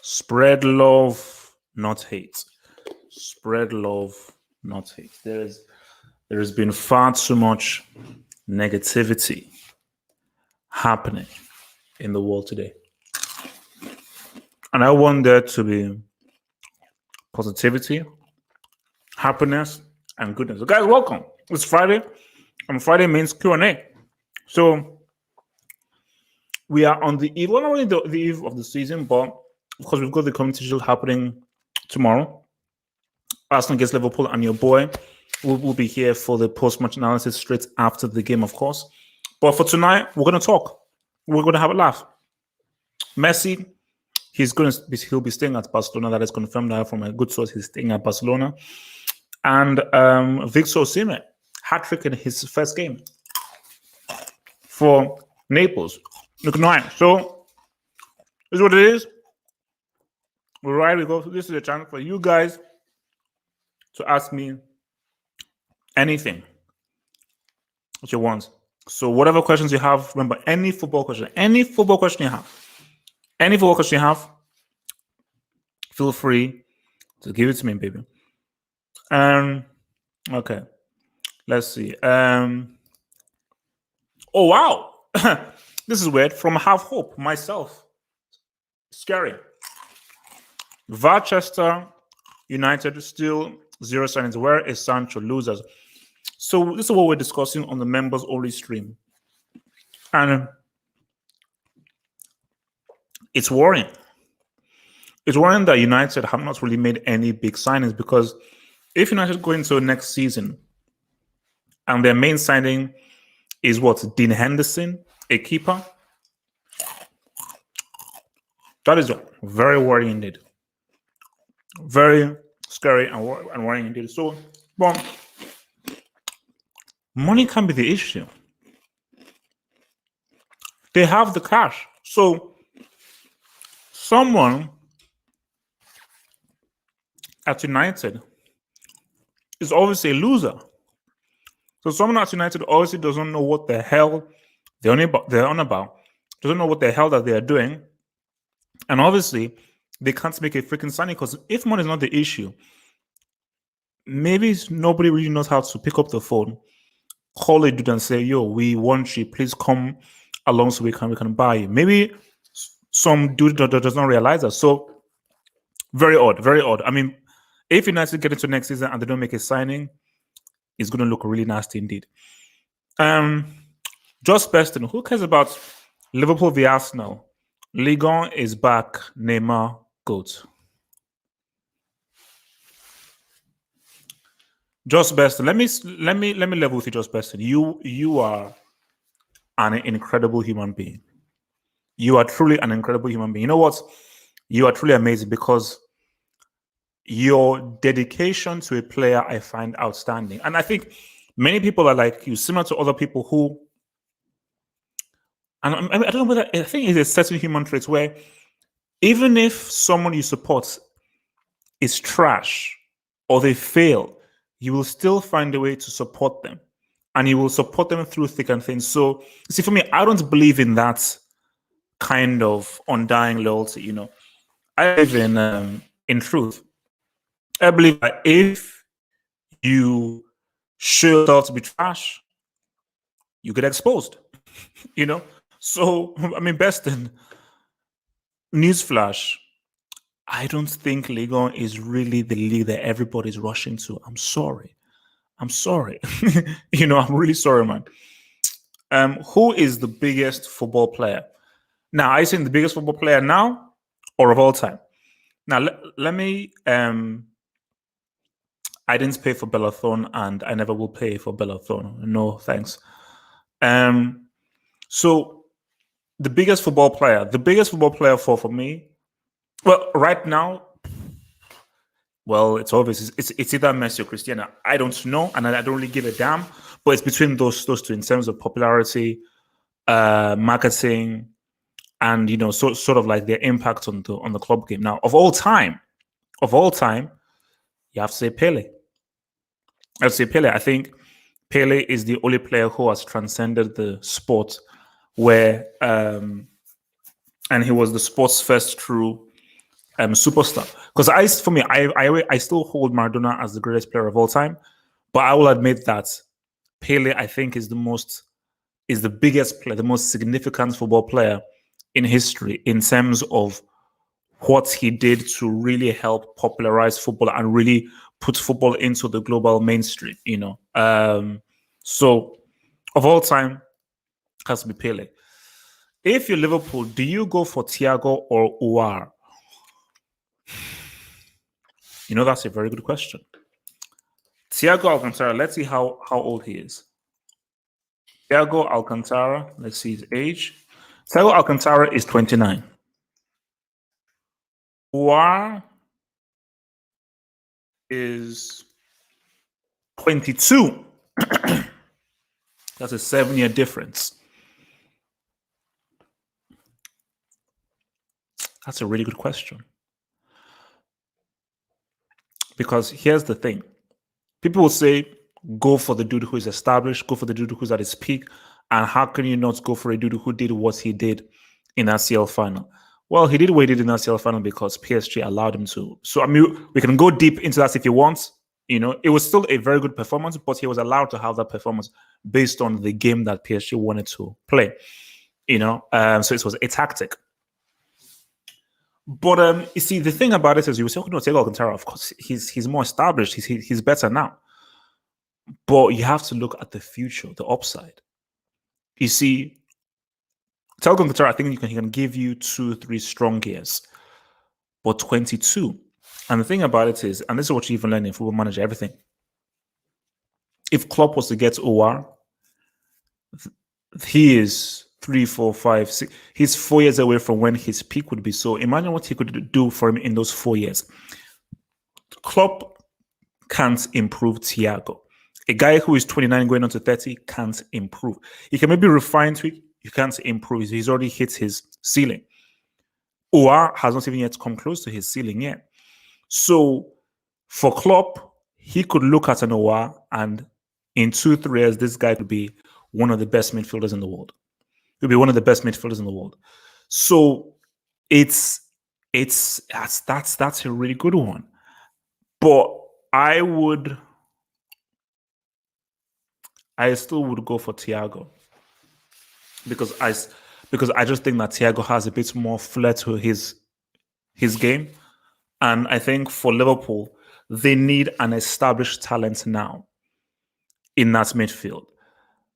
Spread love, not hate. Spread love, not hate. There has been far too much negativity happening in the world today. And I want there to be positivity, happiness, and goodness. So guys, welcome. It's Friday, and Friday means Q&A. So we are on the eve, well, not only the eve of the season, but because we've got the Community Shield happening tomorrow. Arsenal against Liverpool, and your boy will be here for the post-match analysis straight after the game, of course. But for tonight, we're going to talk. We're going to have a laugh. Messi, he'll be staying at Barcelona. That is confirmed now from a good source. He's staying at Barcelona. And Victor Osimhen, hat-trick in his first game for Naples. Look nice. So this is what it is. Right, we go. This is a chance for you guys to ask me anything that you want. So whatever questions you have, remember, any football question you have, feel free to give it to me, baby. Okay. Let's see. Oh wow. This is weird. From Half Hope, myself. Scary. Manchester United still 0 signings. Where is Sancho? Losers. So this is what we're discussing on the members only stream. And it's worrying. It's worrying that United have not really made any big signings, because if United go into next season and their main signing is what? Dean Henderson, a keeper, that is very worrying indeed. Very scary and worrying indeed. So, well, money can be the issue. They have the cash. So, someone at United is obviously a loser. So, someone at United obviously doesn't know what the hell they're on about, doesn't know what the hell that they are doing. And obviously, they can't make a freaking signing, because if money is not the issue, maybe nobody really knows how to pick up the phone, call a dude and say, yo, we want you, please come along so we can buy you. Maybe some dude does not realize that. So very odd, very odd. I mean, if United get into next season and they don't make a signing, it's going to look really nasty indeed. Just Beston, who cares about Liverpool v Arsenal? Ligue 1 is back. Neymar, GOAT. Just Beston, let me level with you, Just Beston. You are an incredible human being. You are truly an incredible human being. You know what? You are truly amazing, because your dedication to a player I find outstanding. And I think many people are like you, similar to other people who, and I don't know whether, I think it's a certain human trait where even if someone you support is trash or they fail, you will still find a way to support them, and you will support them through thick and thin. So, see, for me, I don't believe in that kind of undying loyalty. You know, I believe in truth. I believe that if you show yourself to be trash, you get exposed. You know, so I mean, Beston, newsflash, I don't think Ligue 1 is really the league that everybody's rushing to. I'm sorry. You know, I'm really sorry, man. Who is the biggest football player? Now, are you saying the biggest football player now or of all time? Now, let me... I didn't pay for Bellathon, and I never will pay for Bellathon. No, thanks. So, the biggest football player for me, well, right now, well, it's obvious. It's either Messi or Cristiano. I don't know, and I don't really give a damn. But it's between those two in terms of popularity, marketing, and you know, sort of like their impact on the club game. Now, of all time, you have to say Pele. I think Pele is the only player who has transcended the sport, where and he was the sports first true superstar. Because I still hold Maradona as the greatest player of all time, but I will admit that Pele, I think, is the biggest player, the most significant football player in history in terms of what he did to really help popularize football and really put football into the global mainstream. So of all time, has to be Pele. If you're Liverpool, do you go for Thiago or Uar? That's a very good question. Thiago Alcantara, let's see how old he is. Thiago Alcantara, let's see his age. Thiago Alcantara is 29. Uar is 22. That's a 7-year difference. That's a really good question. Because here's the thing. People will say, go for the dude who is established, go for the dude who's at his peak. And how can you not go for a dude who did what he did in ACL final? Well, he did what he did in ACL final because PSG allowed him to. So, we can go deep into that if you want. It was still a very good performance, but he was allowed to have that performance based on the game that PSG wanted to play. So it was a tactic. But you see, the thing about it is, you were saying, Thiago Alcantara, of course, he's more established. He's better now. But you have to look at the future, the upside. You see, Thiago Alcantara, I think he can give you 2-3 strong years, but 22. And the thing about it is, and this is what you even learn in Football Manager, everything. If Klopp was to get OR, he is 3, 4, 5, 6. He's 4 years away from when his peak would be. So imagine what he could do for him in those 4 years. Klopp can't improve Thiago. A guy who is 29 going on to 30 can't improve. He can maybe refine to it. You can't improve. He's already hit his ceiling. OR has not even yet come close to his ceiling yet. So for Klopp, he could look at an OR and in 2-3 years, this guy could be one of the best midfielders in the world. He'll be one of the best midfielders in the world. So that's a really good one. But I still would go for Thiago because I just think that Thiago has a bit more flair to his game, and I think for Liverpool they need an established talent now in that midfield,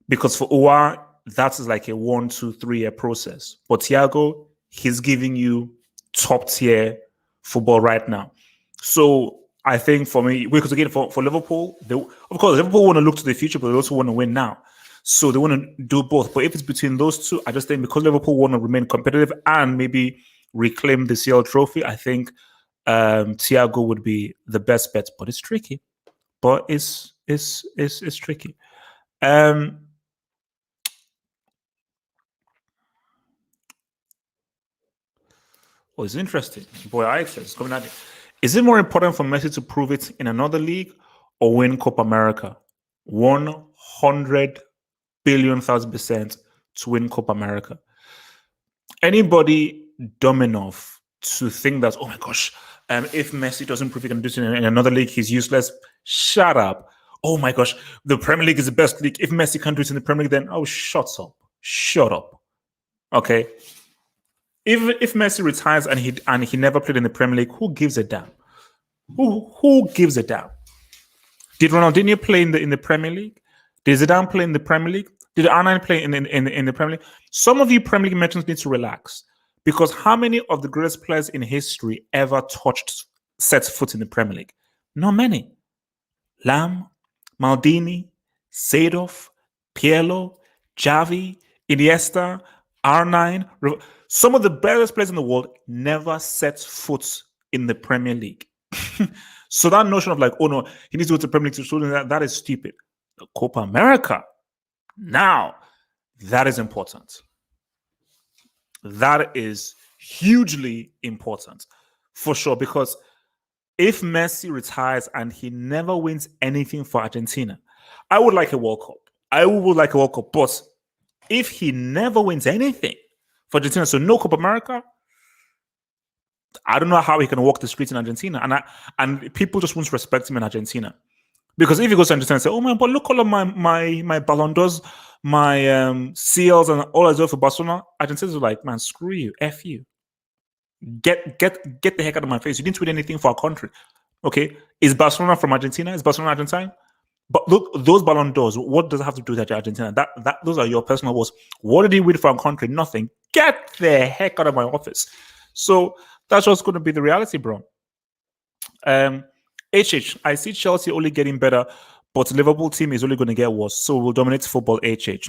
because for Owa that is like a 1, 2, 3 year process. But Thiago, he's giving you top tier football right now. So I think for me, because again, for Liverpool, of course, Liverpool want to look to the future, but they also want to win now. So they want to do both. But if it's between those two, I just think because Liverpool want to remain competitive and maybe reclaim the CL trophy, I think Thiago would be the best bet. But it's tricky. But it's tricky. Oh, it's interesting. Boy, it's coming at it. Is it more important for Messi to prove it in another league or win Copa America? 100 billion thousand percent to win Copa America. Anybody dumb enough to think that, oh my gosh, if Messi doesn't prove he can do it in another league, he's useless. Shut up. Oh my gosh, the Premier League is the best league. If Messi can't do it in the Premier League, then shut up. Shut up. Okay. If Messi retires and he never played in the Premier League, who gives a damn? Who gives a damn? Did Ronaldinho play in the Premier League? Did Zidane play in the Premier League? Did R9 play in the Premier League? Some of you Premier League mentions need to relax, because how many of the greatest players in history ever set foot in the Premier League? Not many. Lam, Maldini, Seedorf, Pirlo, Xavi, Iniesta, R9. Some of the best players in the world never set foot in the Premier League. So that notion of like, oh no, he needs to go to the Premier League to show that is stupid. The Copa America, now, that is important. That is hugely important for sure, because if Messi retires and he never wins anything for Argentina, I would like a World Cup. I would like a World Cup, but if he never wins anything for Argentina. So no Copa America. I don't know how he can walk the streets in Argentina, and people just won't respect him in Argentina. Because if he goes to Argentina and say, "Oh man, but look all of my Ballon d'Ors, my CLs, and all I do for Barcelona," Argentinians are like, "Man, screw you, f you, get the heck out of my face. You didn't win anything for our country." Okay, is Barcelona from Argentina? Is Barcelona Argentine? But look, those Ballon d'Ors, what does it have to do with Argentina? That those are your personal wars. What did he win for our country? Nothing. Get the heck out of my office. So that's what's going to be the reality, bro. I see Chelsea only getting better, but the Liverpool team is only going to get worse. So we'll dominate football.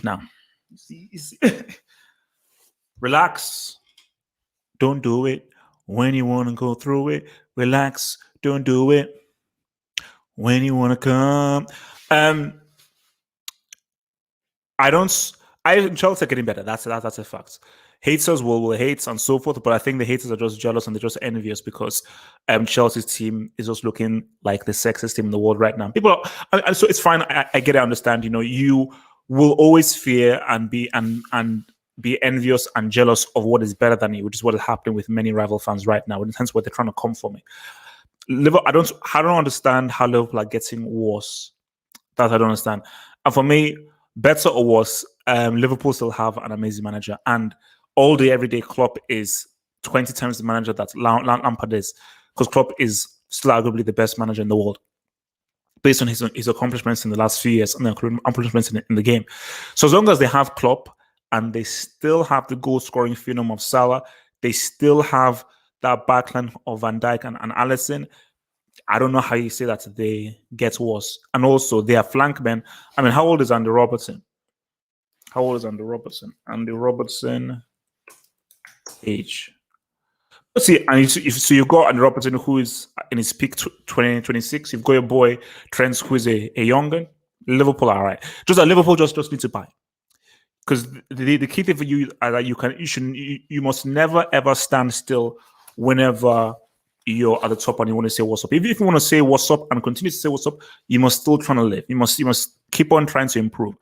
Now, you see. Relax. Don't do it when you want to go through it. Relax. Don't do it when you want to come. I think Chelsea are getting better. That's a fact. Haters will hate and so forth, but I think the haters are just jealous and they're just envious because Chelsea's team is just looking like the sexiest team in the world right now. So it's fine. I get it. I understand. You will always fear and be envious and jealous of what is better than you, which is what is happening with many rival fans right now. In the sense where they're trying to come for me. I don't understand how Liverpool are getting worse. That I don't understand. And for me, better or worse, Liverpool still have an amazing manager, and all the everyday Klopp is 20 times the manager that Lampard is, because Klopp is still arguably the best manager in the world based on his accomplishments in the last few years and the accomplishments in the game. So as long as they have Klopp and they still have the goal scoring phenom of Salah, they still have that backline of Van Dijk and Alisson. I don't know how you say that they get worse. And also, they are flank men. I mean, how old is Andy Robertson? Andy Robertson age. Let's see. And so you've got Andy Robertson, who is in his peak 2026. You've got your boy Trent, who is a younger. Liverpool are right. Liverpool just need to buy. Because the key thing for you is that you must never ever stand still whenever you're at the top and you want to say what's up. If you want to say what's up and continue to say what's up, you must still try to live. You must keep on trying to improve.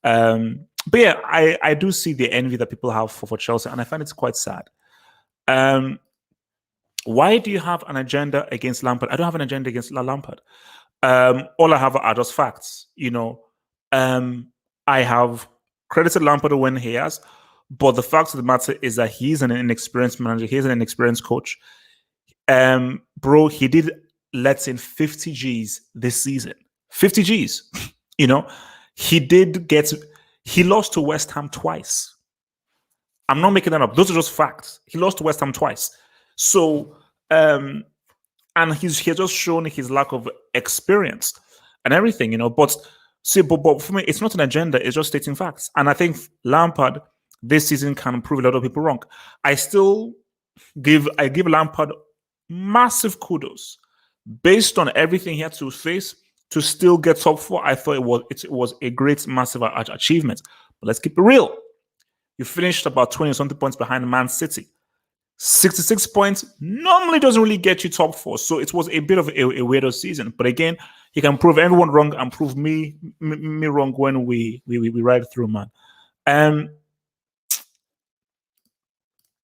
But yeah, I do see the envy that people have for Chelsea, and I find it's quite sad. Why do you have an agenda against Lampard? I don't have an agenda against Lampard. All I have are just facts. I have credited Lampard when he has, but the fact of the matter is that he's an inexperienced manager. He's an inexperienced coach. Bro, he did let in 50 G's this season. 50 G's. He lost to West Ham twice. I'm not making that up. Those are just facts. He lost to West Ham twice. So, and he has just shown his lack of experience and everything, But for me, it's not an agenda. It's just stating facts. And I think Lampard this season can prove a lot of people wrong. I give Lampard massive kudos based on everything he had to face to still get top four. I thought it was a great, massive achievement. But let's keep it real. You finished about 20-something points behind Man City. 66 points normally doesn't really get you top four. So it was a bit of a weirdo season. But again, he can prove everyone wrong and prove me wrong when we ride through, man.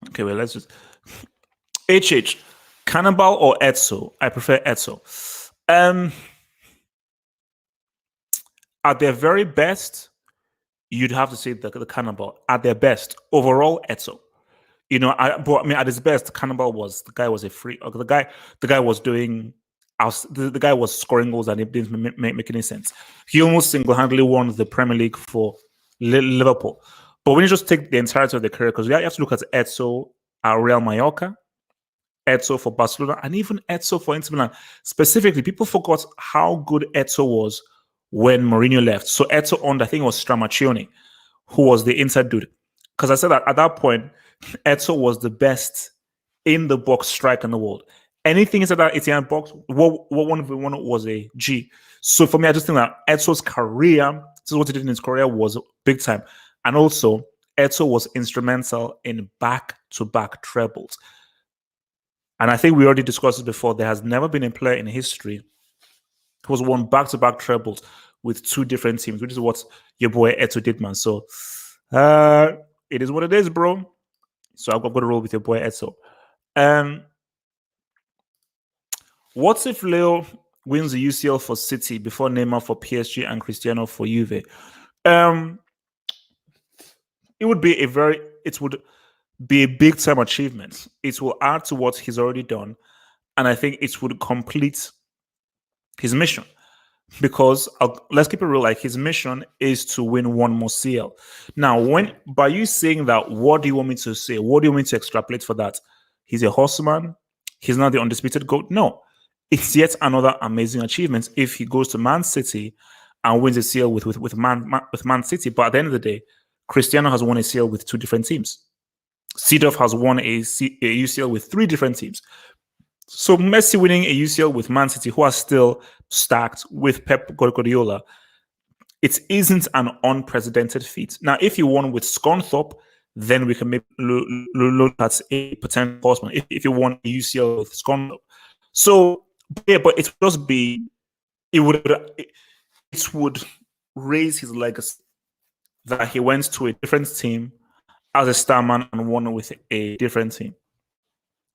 Okay, well, let's just... HH, Cannibal or Etso? I prefer Etso. At their very best, you'd have to say the Cannibal. At their best, overall, Etso. At his best, Cannibal was a free. The guy was doing. The guy was scoring goals and it didn't make any sense. He almost single-handedly won the Premier League for Liverpool. But when you just take the entirety of the career, because you have to look at Etso at Real Mallorca, Etso for Barcelona, and even Etso for Inter Milan. Specifically, people forgot how good Etso was when Mourinho left. So Etso owned, I think it was Stramaccioni, who was the Inter dude. Because I said that at that point, Etso was the best in the box striker in the world. Anything inside that 18 box, what one was a G. So for me, I just think that Etso's career, this is what he did in his career, was big time. And also, Etso was instrumental in back-to-back trebles. And I think we already discussed it before. There has never been a player in history who has won back-to-back trebles with two different teams, which is what your boy Etso did, man. So it is what it is, bro. So I'm going to roll with your boy Edzo. Um, what if Leo wins the UCL for City before Neymar for PSG and Cristiano for Juve? Um, it would be it would be a big time achievement. It will add to what he's already done, and I think it would complete his mission. Because let's keep it real, like his mission is to win one more CL. Now, when by you saying that, what do you want me to say? What do you want me to extrapolate for that? He's a horseman. He's not the undisputed GOAT. No, it's yet another amazing achievement if he goes to Man City and wins a CL with Man City. But at the end of the day, Cristiano has won a CL with two different teams. Seedorf has won a UCL with three different teams. So Messi winning a UCL with Man City, who are still stacked with Pep Guardiola, it isn't an unprecedented feat. Now, if you won with Scunthorpe, then we can maybe look at a potential horseman. If you won a UCL with Scunthorpe, so yeah, but it would just be it would raise his legacy that he went to a different team as a starman and won with a different team.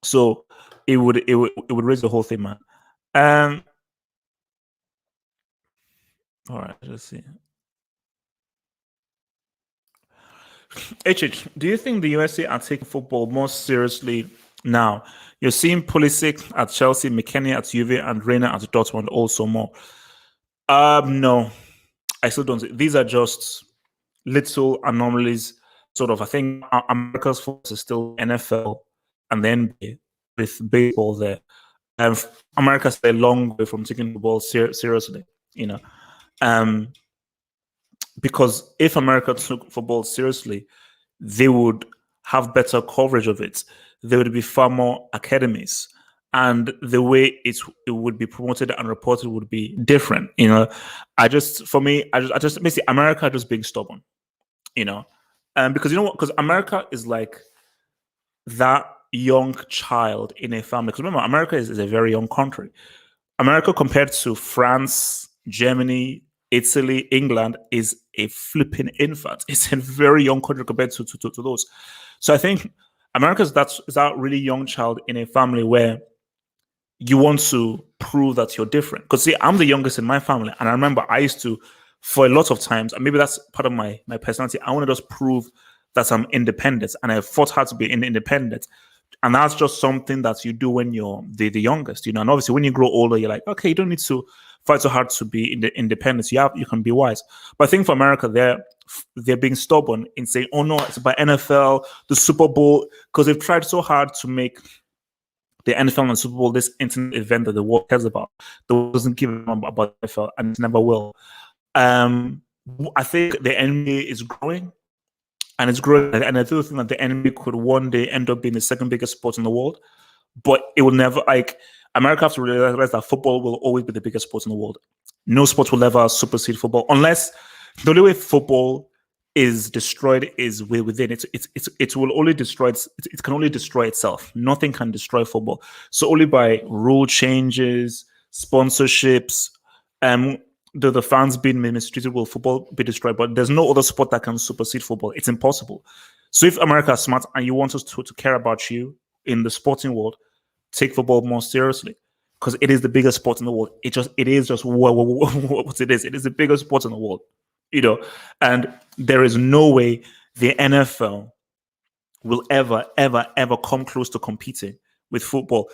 So it would raise the whole thing, man. All right, let's see. Do you think the USA are taking football more seriously now? You're seeing Pulisic at Chelsea, McKennie at Juve, and Reina at Dortmund also more. No, I still don't. These are just little anomalies. Sort of, I think America's focus is still NFL and the NBA with baseball there. And America's a long way from taking football seriously, you know. Because if America took football seriously, they would have better coverage of it. There would be far more academies, and the way it would be promoted and reported would be different. You know, I just basically America just being stubborn. You know, because you know what? Because America is like that young child in a family. Because remember, America is a very young country. America compared to France, Germany, Italy, England is a flipping infant. It's a very young country compared to those. So I think America is that really young child in a family where you want to prove that you're different. Because see, I'm the youngest in my family, and I remember I used to, for a lot of times, and maybe that's part of my personality. I want to just prove that I'm independent, and I fought hard to be independent. And that's just something that you do when you're the youngest, you know. And obviously, when you grow older, you're like, okay, you don't need to fight so hard to be independent. You can be wise. But I think for America, they're being stubborn in saying, oh no, it's about NFL, the Super Bowl, because they've tried so hard to make the NFL and the Super Bowl this internet event that the world cares about. The world doesn't give a damn about NFL, and it never will. I think the NBA is growing. And it's growing, and I do think that the NBA could one day end up being the second biggest sport in the world, but it will never. Like America has to realize that football will always be the biggest sport in the world. No sport will ever supersede football, unless the only way football is destroyed is within it. It will only destroy it can only destroy itself. Nothing can destroy football. So only by rule changes, sponsorships, the fans being mistreated, will football be destroyed? But there's no other sport that can supersede football. It's impossible. So if America is smart and you want us to care about you in the sporting world, take football more seriously, because it is the biggest sport in the world. It is just what it is. It is the biggest sport in the world, you know. And there is no way the NFL will ever come close to competing with football.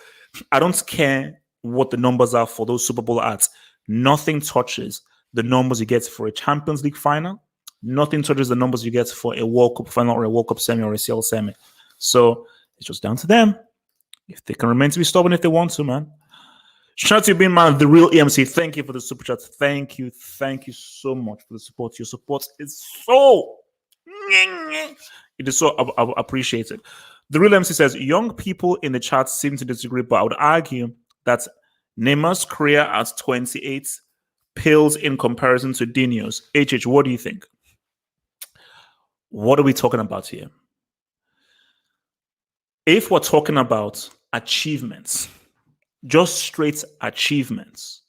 I don't care what the numbers are for those Super Bowl ads. Nothing touches the numbers you get for a Champions League final. Nothing touches the numbers you get for a World Cup final or a World Cup semi or a CL semi. So it's just down to them. If they can remain to be stubborn if they want to, man. Shout out to you, being man, the real EMC. Thank you for the super chat. Thank you so much for the support. Your support is so appreciated. The real MC says young people in the chat seem to disagree, but I would argue that Neymar's career at 28 pales in comparison to Dino's. HH, what do you think? What are we talking about here? If we're talking about achievements, just straight achievements,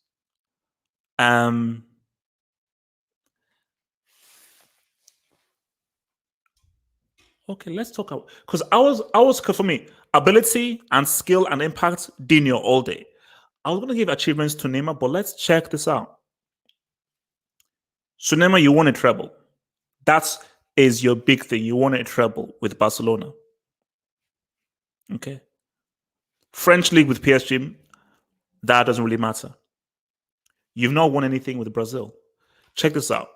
Okay, let's talk about because I was for me ability and skill and impact Dino all day. I was gonna give achievements to Neymar, but let's check this out. So Neymar, you won a treble. That is your big thing. You won a treble with Barcelona. Okay. French league with PSG, that doesn't really matter. You've not won anything with Brazil. Check this out.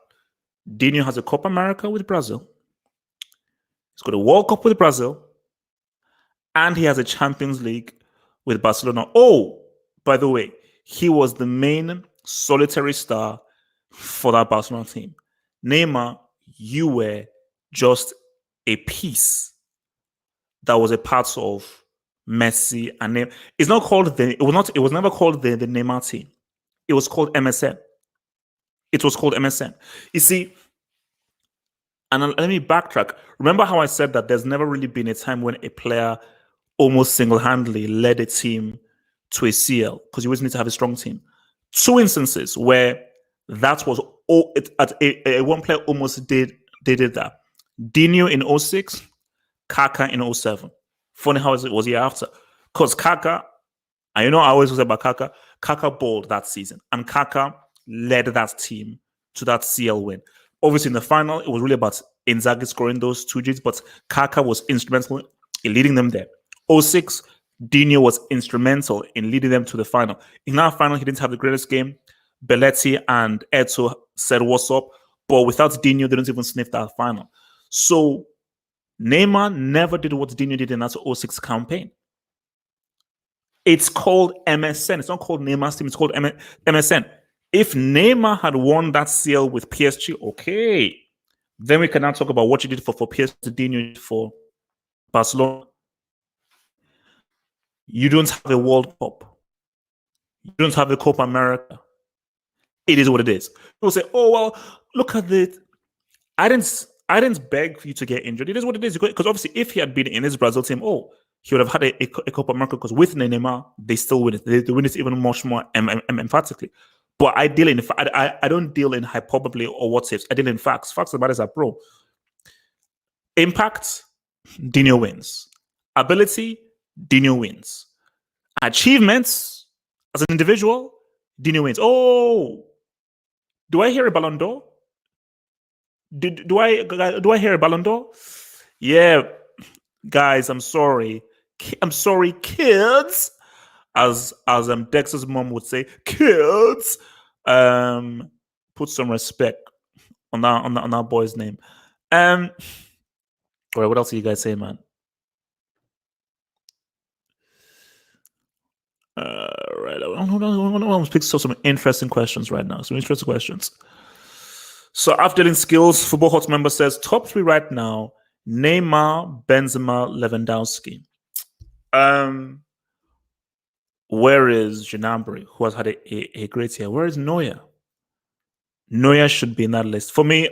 Dino has a Copa America with Brazil. He's got a World Cup with Brazil. And he has a Champions League with Barcelona. Oh, by the way, he was the main solitary star for that Barcelona team. Neymar, you were just a piece that was a part of Messi and Neymar. It's not called the. It was not. It was never called the Neymar team. It was called MSN. It was called MSN. You see, and let me backtrack. Remember how I said that there's never really been a time when a player almost single-handedly led a team to a CL because you always need to have a strong team. Two instances where that was all. One player almost did that. Dino in 06, Kaka in 07. Funny how it was year after. Because Kaka, and you know I always say about Kaka, Kaka balled that season. And Kaka led that team to that CL win. Obviously, in the final, it was really about Inzaghi scoring those two Gs, but Kaka was instrumental in leading them there. 06, Dino was instrumental in leading them to the final. In that final, he didn't have the greatest game. Belletti and Eto said, "What's up?" But without Dino, they don't even sniff that final. So Neymar never did what Dino did in that 06 campaign. It's called MSN. It's not called Neymar's team. It's called MSN. If Neymar had won that CL with PSG, okay, then we can now talk about what you did for PSG, Dino for Barcelona. You don't have a World Cup. You don't have a Copa America. It is what it is. People say, "Oh well, look at it. I didn't beg for you to get injured. It is what it is." Because obviously, if he had been in his Brazil team, he would have had a Copa America. Because with Neymar, they still win it. They win it even much more emphatically. But I deal in I don't deal in hyperbole or what ifs. I deal in facts. Facts about is bro. Impact, Dino wins. Ability, Dino wins. Achievements as an individual, Dino wins. Oh, do I hear a Ballon d'Or? Do I hear a Ballon d'Or? Yeah, guys, I'm sorry. I'm sorry, kids. As Dexter's mom would say, kids. Put some respect on that boy's name. All right, what else are you guys saying, man? Right, I want to pick some interesting questions right now. Some interesting questions. So after dealing skills, Football Hot member says top three right now: Neymar, Benzema, Lewandowski. Where is Gnabry, who has had a great year? Where is Neuer? Neuer should be in that list. For me,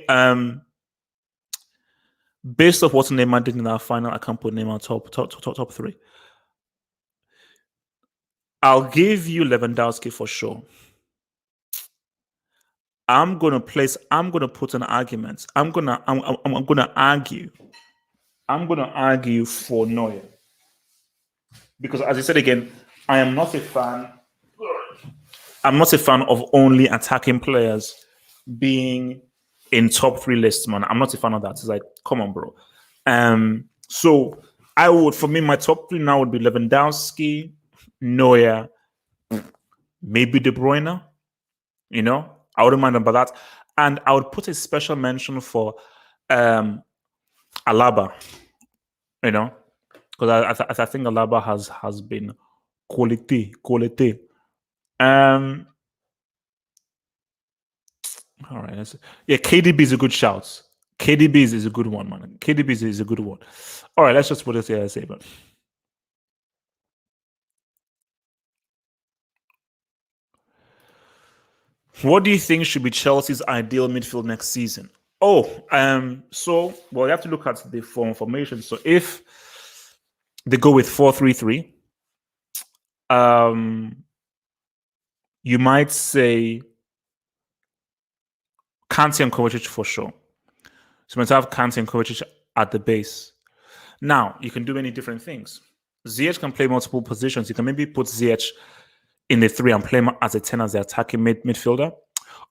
based off what Neymar did in that final, I can't put Neymar top three. I'll give you Lewandowski for sure. I'm gonna put an argument. I'm gonna argue. I'm gonna argue for Neuer. Because as I said again, I am not a fan. I'm not a fan of only attacking players being in top three lists, man. I'm not a fan of that. It's like, come on, bro. So I would, for me, my top three now would be Lewandowski, Neuer, maybe De Bruyne. You know, I wouldn't mind about that, and I would put a special mention for Alaba. You know, because I think Alaba has been quality. All right. Yeah, KDB is a good shout. KDB is a good one, man. KDB is a good one. All right, let's just put it here. I say, but what do you think should be Chelsea's ideal midfield next season? So well, you have to look at the formation. So if they go with 4-3-3, you might say Kante and Kovacic for sure. So you might have Kante and Kovacic at the base. Now, you can do many different things. Ziyech can play multiple positions. You can maybe put Ziyech in the 3 and play him as a 10 as the attacking midfielder.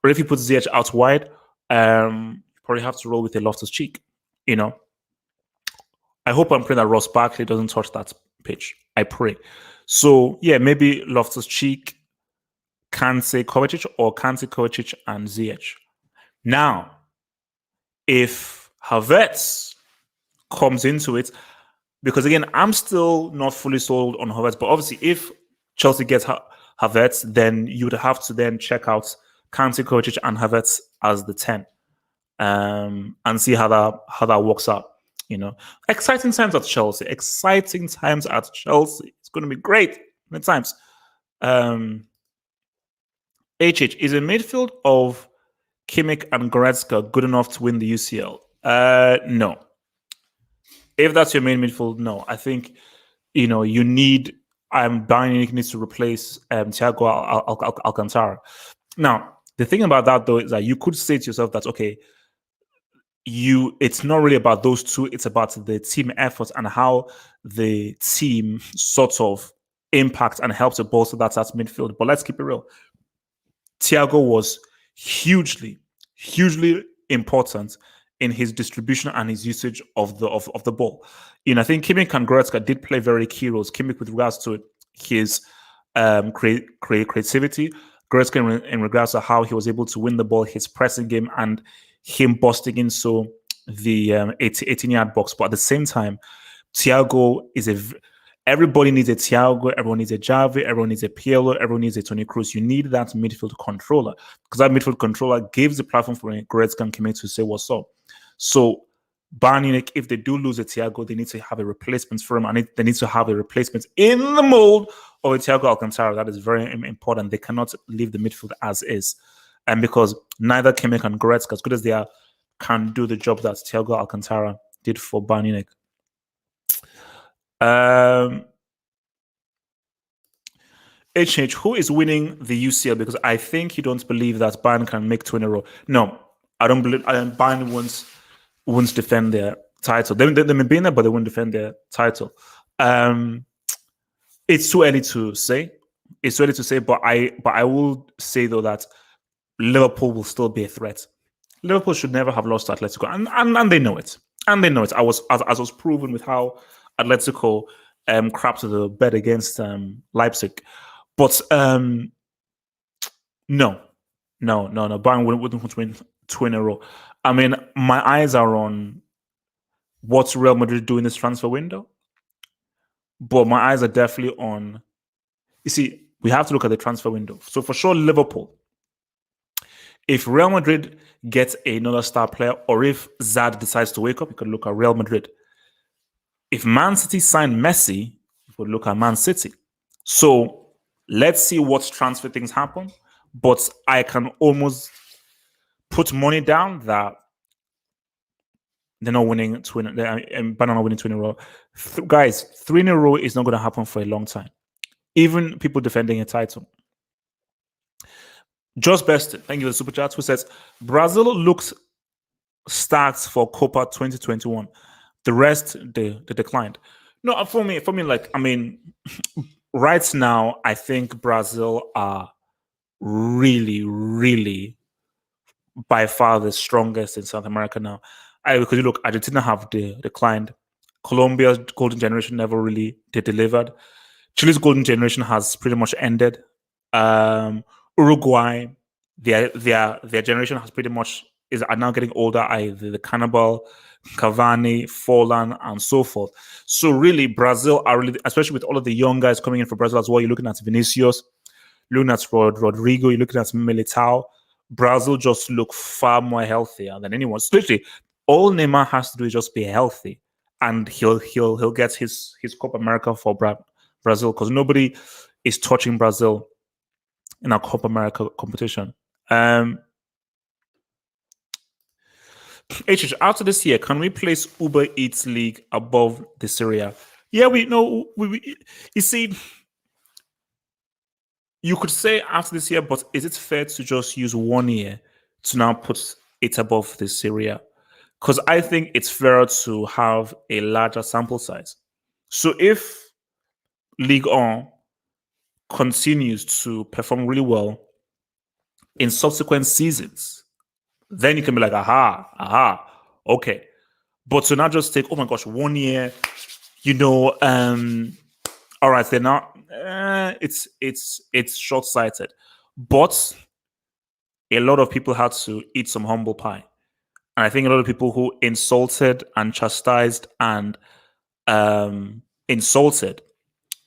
Or if you put Ziyech out wide, you probably have to roll with a Loftus-Cheek. I hope I'm praying that Ross Barkley doesn't touch that pitch. I pray. So, yeah, maybe Loftus-Cheek, Kante, Kovacic, or Kante, Kovacic, and Ziyech. Now, if Havertz comes into it, because again, I'm still not fully sold on Havertz, but obviously if Chelsea gets Havertz, then you would have to then check out Kante, Kovacic, and Havertz as the 10, and see how that works out. Exciting times at Chelsea. Exciting times at Chelsea. It's going to be great. Many times. HH, is a midfield of Kimmich and Goretzka good enough to win the UCL? No. If that's your main midfield, no. I think you need. Bayern needs to replace Thiago Alcantara. Now, the thing about that though is that you could say to yourself that okay, it's not really about those two. It's about the team effort and how the team sort of impacts and helps to bolster that midfield. But let's keep it real. Thiago was hugely important in his distribution and his usage of the ball. I think Kimmich and Goretzka did play very key roles. Kimmich with regards to his creativity, Goretzka in regards to how he was able to win the ball, his pressing game, and him busting into the 18-yard box. But at the same time, Thiago is everybody needs a Thiago, everyone needs a Javi, everyone needs a Pirlo, everyone needs a Toni Kroos. You need that midfield controller because that midfield controller gives the platform for Goretzka and Kimmich to say what's up. So Bayern Munich, if they do lose a Thiago, they need to have a replacement for him, and they need to have a replacement in the mold of a Thiago Alcantara. That is very important. They cannot leave the midfield as is, and because neither Kimmich and Goretzka, as good as they are, can do the job that Thiago Alcantara did for Bayern Munich. HH, who is winning the UCL? Because I think you don't believe that Bayern can make 2 in a row. No, I don't believe. Bayern won't defend their title. They may be in there, but they won't defend their title. It's too early to say. But I will say though that Liverpool will still be a threat. Liverpool should never have lost to Atletico, and they know it. And they know it. As was proven with how Atletico crapped to the bed against Leipzig. But no. Bayern wouldn't win 2 in a row. I mean, my eyes are on what's Real Madrid doing this transfer window. But my eyes are definitely on. You see, we have to look at the transfer window. So for sure, Liverpool. If Real Madrid gets another star player, or if Zad decides to wake up, you could look at Real Madrid. If Man City sign Messi, you could look at Man City. So let's see what transfer things happen. But I can almost put money down that they're not winning 2 in a row. Guys, 3 in a row is not going to happen for a long time. Even people defending a title. Just Best, thank you for the super chat, who says Brazil looks stacked for Copa 2021. The rest they declined. No, for me, like I mean, right now I think Brazil are really by far the strongest in South America now. Because you look, Argentina have declined. Colombia's golden generation never really delivered. Chile's golden generation has pretty much ended. Uruguay, their generation has pretty much are now getting older. The Cannibal, Cavani, Forlan, and so forth. So really, Brazil are really, especially with all of the young guys coming in for Brazil as well. You're looking at Vinicius, looking at Rodrigo, you're looking at Militao. Brazil just look far more healthier than anyone. So literally, all Neymar has to do is just be healthy, and he'll get his Copa America for Brazil, because nobody is touching Brazil in our Copa America competition. After this year, can we place Uber Eats League above the Serie A? Yeah, we know. You see, you could say after this year, but is it fair to just use 1 year to now put it above the Serie A? because I think it's fairer to have a larger sample size. So if Ligue 1 continues to perform really well in subsequent seasons, then you can be like, okay. But to not just take, oh my gosh, 1 year, all right, they're not. It's short sighted, but a lot of people had to eat some humble pie, and I think a lot of people who insulted and chastised and insulted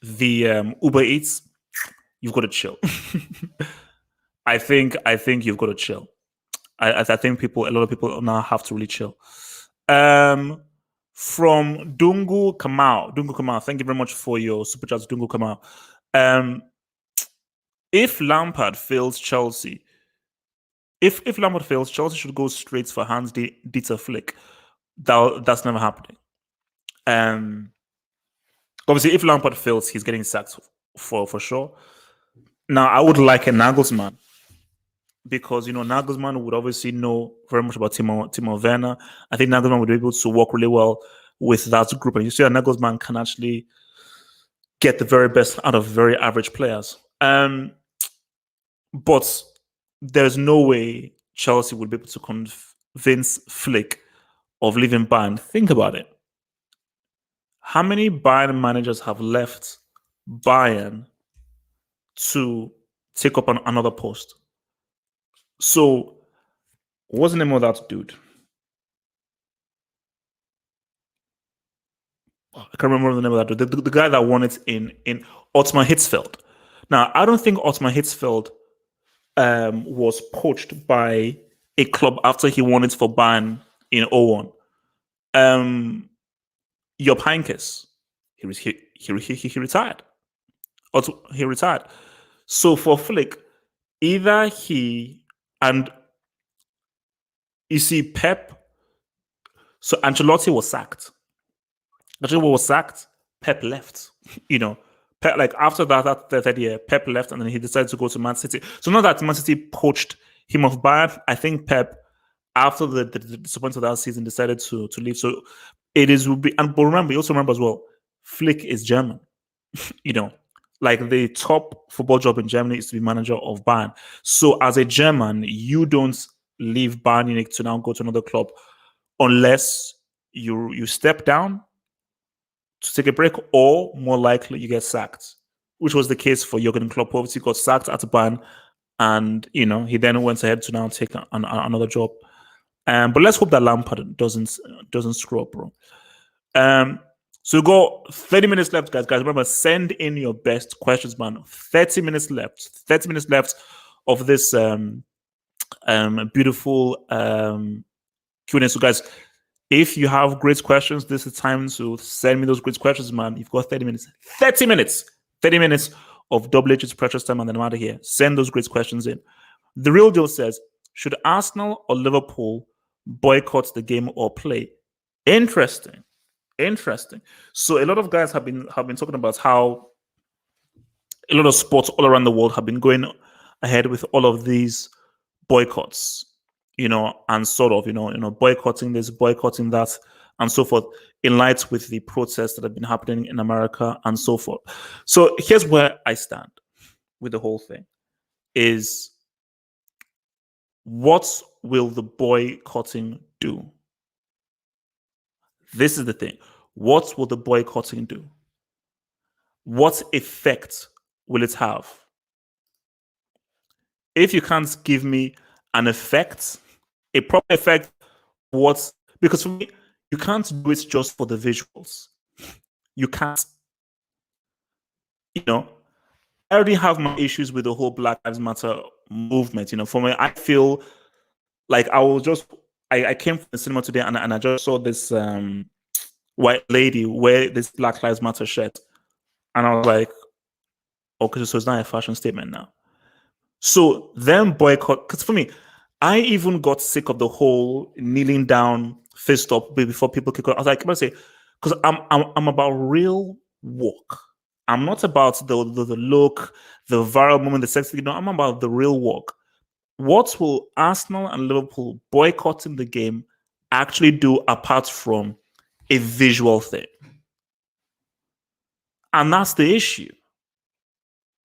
the Uber Eats, you've got to chill. I think you've got to chill. I think a lot of people now have to really chill. From Dungu Kamau, thank you very much for your super chat, Dungu Kamau. If Lampard fails Chelsea, if Lampard fails, Chelsea should go straight for Hans Dieter Flick. That's never happening. Obviously, if Lampard fails, he's getting sacked for sure. Now, I would like a Nagelsmann, because Nagelsmann would obviously know very much about Timo Werner. I think Nagelsmann would be able to work really well with that group, and you see that Nagelsmann can actually get the very best out of very average players. But there's no way Chelsea would be able to convince Flick of leaving Bayern. Think about it. How many Bayern managers have left Bayern to take up another post? So, what's the name of that dude? I can't remember the name of that dude. The guy that won it in Otmar Hitzfeld. Now, I don't think Otmar Hitzfeld was poached by a club after he won it for Bayern in 01. Jupp Heynckes, he retired. He retired. So for Flick, either he and you see Pep. So Ancelotti was sacked. Pep left. Pep, like after that year, Pep left, and then he decided to go to Man City. So not that Man City poached him off Bayern. I think Pep, after the disappointment of that season, decided to leave. So but remember, you also remember as well, Flick is German. Like the top football job in Germany is to be manager of Bayern. So as a German, you don't leave Bayern Munich to now go to another club unless you step down to take a break, or more likely you get sacked, which was the case for Jurgen Klopp. Obviously, got sacked at Bayern, and he then went ahead to now take another job. But let's hope that Lampard doesn't screw up, bro. So we got 30 minutes left, guys. Remember, send in your best questions, man. 30 minutes left. 30 minutes left of this beautiful Q&A. So, guys, if you have great questions, this is time to send me those great questions, man. You've got 30 minutes. 30 minutes! 30 minutes of double H's precious time, and then I'm out of here. Send those great questions in. The Real Deal says, should Arsenal or Liverpool boycott the game or play? Interesting. So a lot of guys have been talking about how a lot of sports all around the world have been going ahead with all of these boycotts, and sort of, boycotting this, boycotting that, and so forth, in light with the protests that have been happening in America and so forth. So here's where I stand with the whole thing: is what will the boycotting do? This is the thing. What will the boycotting do? What effect will it have? If you can't give me an effect, a proper effect, because for me, you can't do it just for the visuals. You can't. I already have my issues with the whole Black Lives Matter movement. For me, I feel like I came from the cinema today and I just saw this white lady wear this Black Lives Matter shirt. And I was like, okay, so it's not a fashion statement now. So them boycott, because for me, I even got sick of the whole kneeling down, fist up before people kick out. I was like, say, because I'm about real work. I'm not about the look, the viral moment, the sexy. I'm about the real work. What will Arsenal and Liverpool boycotting the game actually do apart from a visual thing? And that's the issue.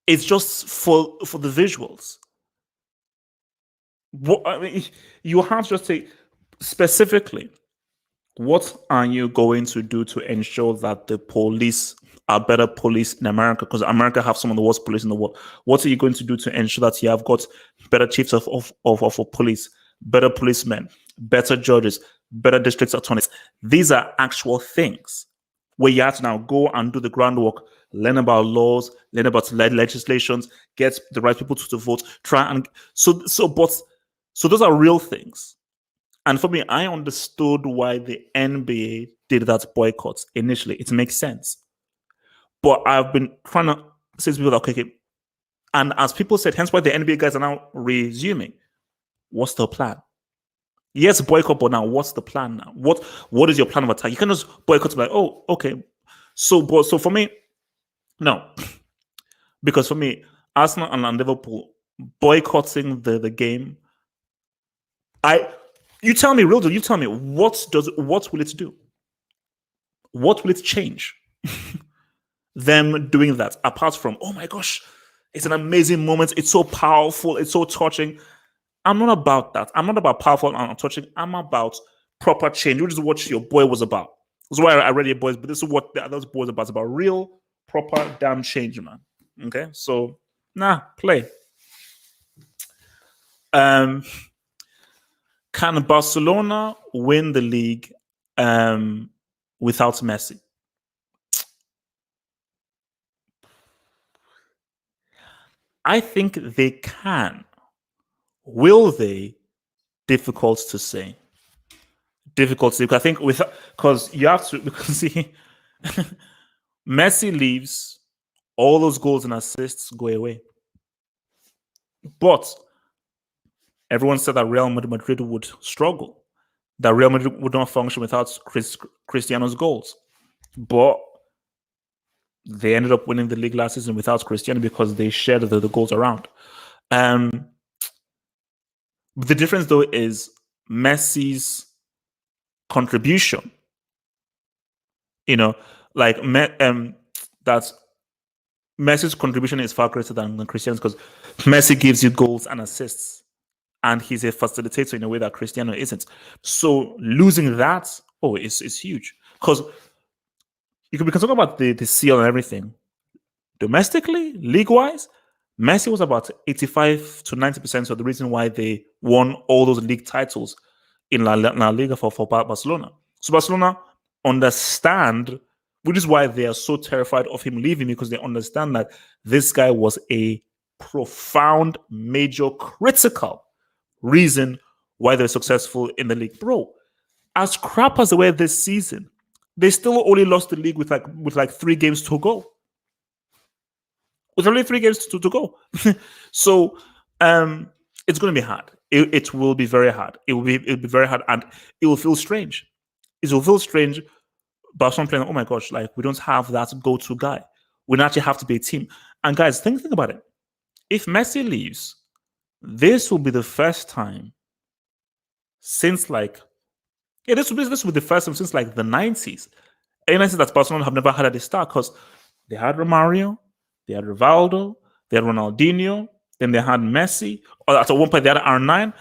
It's just for the visuals. What I mean, you have to just say specifically, what are you going to do to ensure that the police are better police in America? Because America have some of the worst police in the world. What are you going to do to ensure that you have got better chiefs of police, better policemen, better judges, better district attorneys? These are actual things where you have to now go and do the groundwork, learn about laws, learn about legislations, get the right people to vote, try and so those are real things. And for me, I understood why the NBA did that boycott initially. It makes sense. But I've been trying to say to people that, okay, and as people said, hence why the NBA guys are now resuming. What's the plan? Yes, boycott, but now what's the plan now? What is your plan of attack? You can just boycott like, oh, okay. So for me, no. Because for me, Arsenal and Liverpool boycotting the game, you tell me, real deal, you tell me, what will it do? What will it change? Them doing that, apart from, oh my gosh, it's an amazing moment, it's so powerful, it's so touching. I'm not about that. I'm not about powerful and touching. I'm about proper change, which is what your boy was about. That's why I read your boys, but this is what the other boys about. It's about real, proper, damn change, man. Okay, so play. Can Barcelona win the league without Messi? I think they can. Will they? Difficult to say. Difficult to say. Because I think because you have to, because see, Messi leaves, all those goals and assists go away. But everyone said that Real Madrid would struggle, that Real Madrid would not function without Cristiano's goals. But they ended up winning the league last season without Cristiano because they shared the goals around. The difference, though, is Messi's contribution. You know, like that Messi's contribution is far greater than Cristiano's because Messi gives you goals and assists, and he's a facilitator in a way that Cristiano isn't. So losing that, it's huge because we can talk about the CL and everything. Domestically, league-wise, Messi was about 85 to 90% of the reason why they won all those league titles in La Liga for Barcelona. So Barcelona understand, which is why they are so terrified of him leaving, because they understand that this guy was a profound, major, critical reason why they're successful in the league. Bro, as crap as they were this season, they still only lost the league with like 3 games to go. With only 3 games to go. So it's going to be hard. It will be very hard. It'll be very hard, and it will feel strange. It will feel strange. Barcelona playing, oh my gosh, like we don't have that go-to guy. We actually have to be a team. And guys, think about it. If Messi leaves, this will be the first time since this will be the first time since like the 90s. And I say that Barcelona have never had at the start because they had Romario, they had Rivaldo, they had Ronaldinho, then they had Messi. Or at one point they had R9.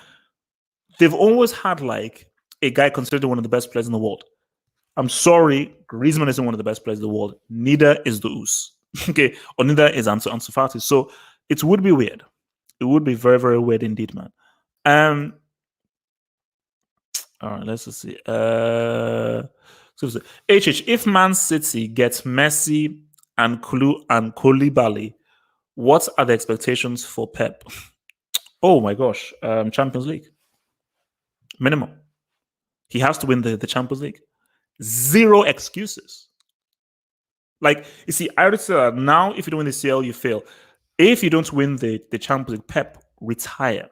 They've always had like a guy considered one of the best players in the world. I'm sorry, Griezmann isn't one of the best players in the world. Neither is the Us. Okay, or neither is Ansu Fati. So it would be weird. It would be very, very weird indeed, man. All right, let's just see. If Man City gets Messi and Koulibaly, what are the expectations for Pep? Oh my gosh, Champions League. Minimum. He has to win the Champions League. 0 excuses. Like, you see, I already said that now if you don't win the CL, you fail. If you don't win the Champions League, Pep, retire.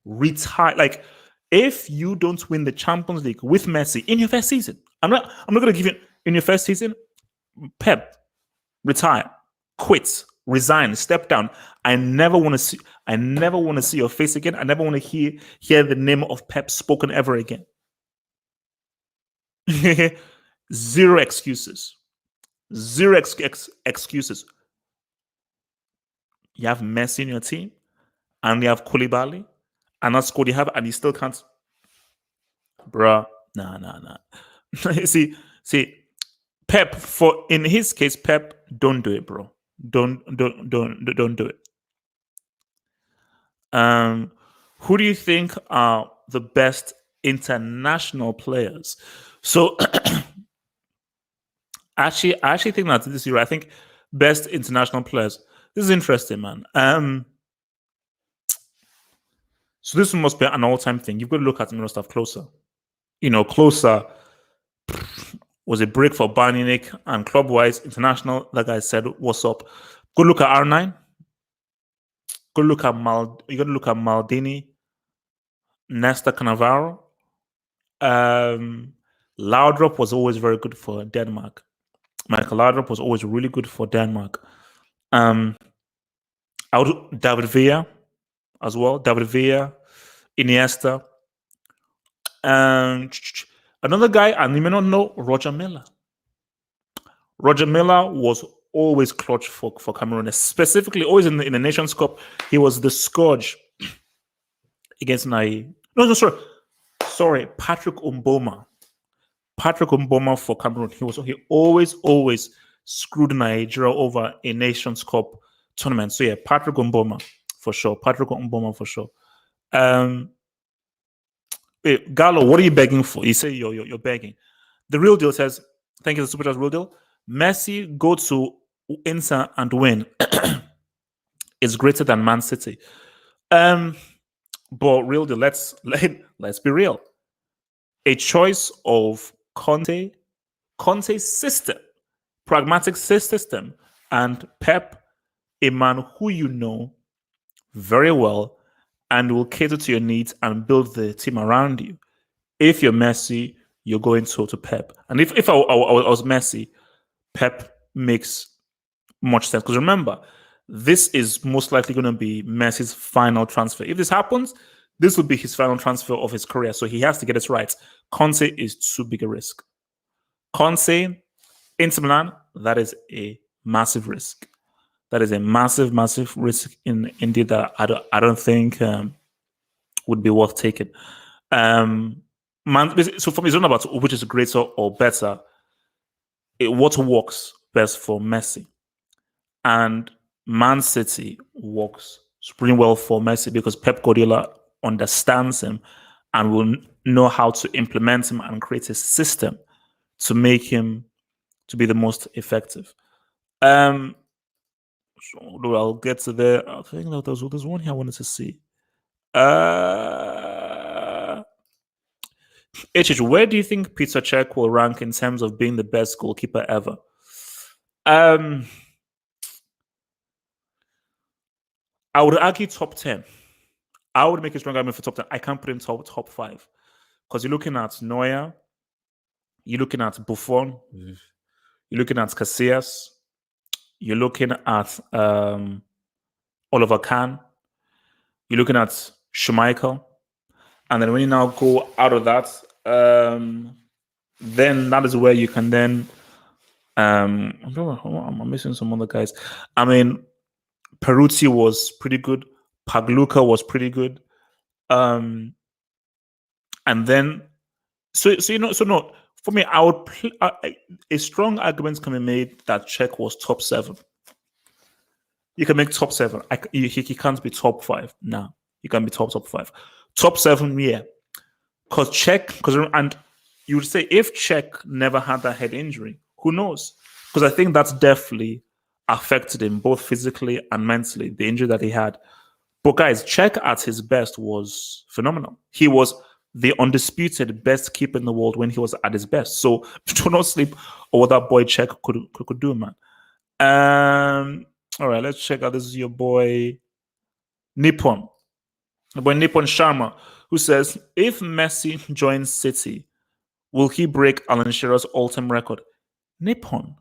Retire. Like, if you don't win the Champions League with Messi in your first season, I'm not going to give you in your first season, Pep, retire, quit, resign, step down. I never want to see your face again. I never want to hear the name of Pep spoken ever again. Zero excuses. Zero excuses. You have Messi in your team, and you have Koulibaly, and that's squad you have, and you still can't. Bruh, nah. see, Pep, for in his case, Pep, don't do it, bro. Don't do it. Who do you think are the best international players? So I actually think that this year, I think best international players. This is interesting, man. So this must be an all-time thing. You've got to look at the stuff closer. Closer was a break for Bayern Munich and club-wise, international. Like I said, what's up? Go look at R9. Go look at You got to look at Maldini, Nesta Cannavaro. Laudrup was always very good for Denmark. Michael Laudrup was always really good for Denmark. David Villa as well. David Villa, Iniesta. Another guy, and you may not know, Roger Miller. Roger Miller was always clutch for Cameroon, specifically always in the Nations Cup. He was the scourge against Nai. No, sorry, Patrick Mboma. Patrick Mboma for Cameroon. He always screwed Nigeria over a Nations Cup tournament. So yeah, Patrick Mboma for sure. Patrick Mboma for sure. Wait, Gallo, what are you begging for? You say you're begging. The Real Deal says, thank you, the Super Chat Real Deal. Messi go to Inter and win is greater than Man City. But Real Deal, let's be real. A choice of Conte's system, pragmatic system, and Pep, a man who you know very well and will cater to your needs and build the team around you. If you're Messi, you're going to Pep. And if I was Messi, Pep makes much sense. Because remember, this is most likely going to be Messi's final transfer. If this happens, this would be his final transfer of his career. So he has to get it right. Conte is too big a risk. Conte, Inter Milan, that is a massive risk. That is a massive risk indeed that I don't think would be worth taking. So for me, it's not about which is greater or better. What works best for Messi. And Man City works pretty well for Messi because Pep Guardiola understands him and will know how to implement him and create a system to make him to be the most effective. So I'll get to there. I think there's one here I wanted to see. Where do you think Peter Cech will rank in terms of being the best goalkeeper ever? I would argue top 10. I would make a strong argument for top 10. I can't put him top 5 because you're looking at Neuer, you're looking at Buffon, you're looking at Casillas, you're looking at Oliver Kahn, you're looking at Schmeichel, and then when you now go out of that, then that is where you can then. I'm missing some other guys. I mean, Peruzzi was pretty good. Pagluka was pretty good. And then, no. For me, I would a strong argument can be made that Cech was top 7. You can make top 7. He can't be top 5. No, you can be top 5. Top 7, yeah. Because Cech, and you would say if Cech never had that head injury, who knows? Because I think that's definitely affected him both physically and mentally, the injury that he had. But guys, Cech at his best was phenomenal. He was the undisputed best keeper in the world when he was at his best. So do not sleep on what that boy Cech could do, man. All right, let's check out. This is your boy Nippon. My boy Nippon Sharma, who says, if Messi joins City, will he break Alan Shearer's all-time record? Nippon,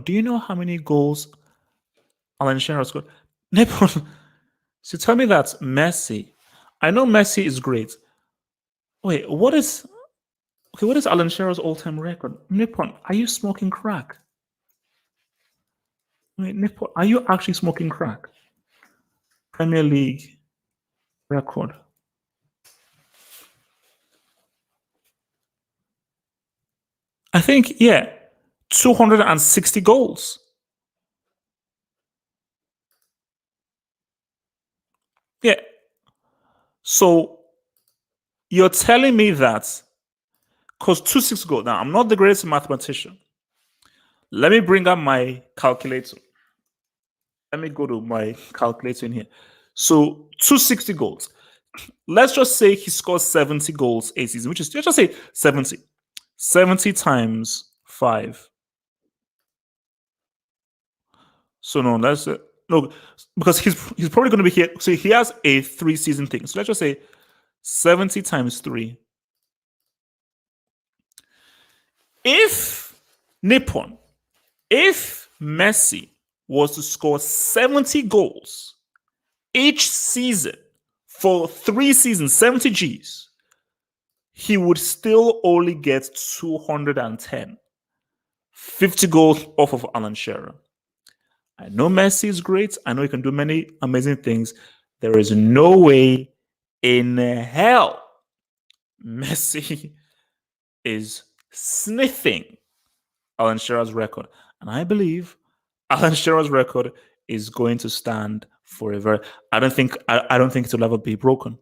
do you know how many goals Alan Shearer scored? Nippon, so tell me that Messi, I know Messi is great. Wait, what is Okay, what is Alan Shearer's all-time record? Nippon, are you smoking crack? Wait, Nippon, are you actually smoking crack? Premier League record. I think, yeah, 260 goals. Yeah. So you're telling me that because 260 goals. Now, I'm not the greatest mathematician. Let me bring up my calculator. Let me go to my calculator in here. So 260 goals. Let's just say he scores 70 goals a season, which is, let's just say 70. 70 times 5. So no, that's no, because he's probably going to be here. So he has a 3-season thing. So let's just say 70 times 3. If Nippon, if Messi was to score 70 goals each season for 3 seasons, 70 Gs, he would still only get 210. 50 goals off of Alan Shearer. I know Messi is great. I know he can do many amazing things. There is no way in hell Messi is sniffing Alan Shearer's record. And I believe Alan Shearer's record is going to stand forever. I don't think it'll ever be broken.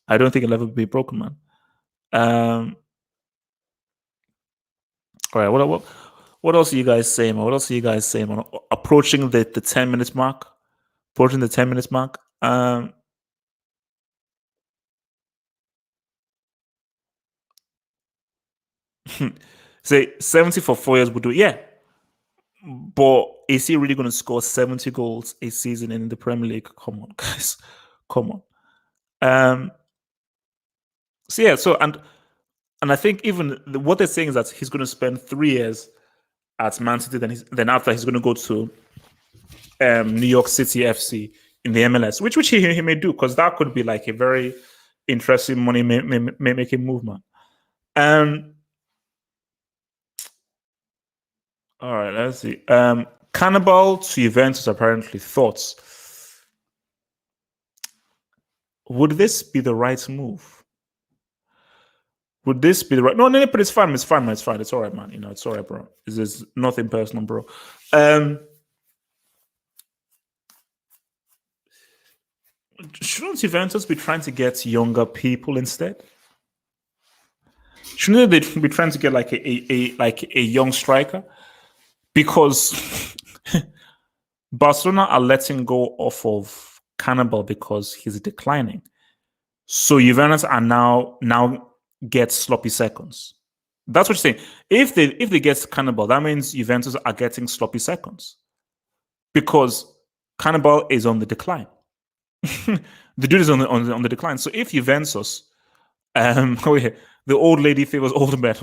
I don't think it'll ever be broken, man. All right, what else are you guys saying? What else are you guys saying? On approaching the 10 minutes mark? Approaching the 10 minutes mark. Say 70 for 4 years would do it. Yeah. But is he really going to score 70 goals a season in the Premier League? Come on, guys. Come on. So yeah, so and I think even what they're saying is that he's going to spend 3 years at Man City, then after he's going to go to New York City FC in the MLS, which he may do, because that could be like a very interesting money making movement. All right, let's see. Cannibal to Juventus apparently thoughts. Would this be the right move? Would this be the right? No, but it's fine. It's fine. It's fine. It's all right, man. You know, it's all right, bro. It's nothing personal, bro. Shouldn't Juventus be trying to get younger people instead? Shouldn't they be trying to get like a young striker? Because Barcelona are letting go off of Cannibal because he's declining. So Juventus are now get sloppy seconds. That's what you're saying. If they get Cannibal, that means Juventus are getting sloppy seconds because Cannibal is on the decline. The dude is on the decline. So if Juventus, the old lady favors old men.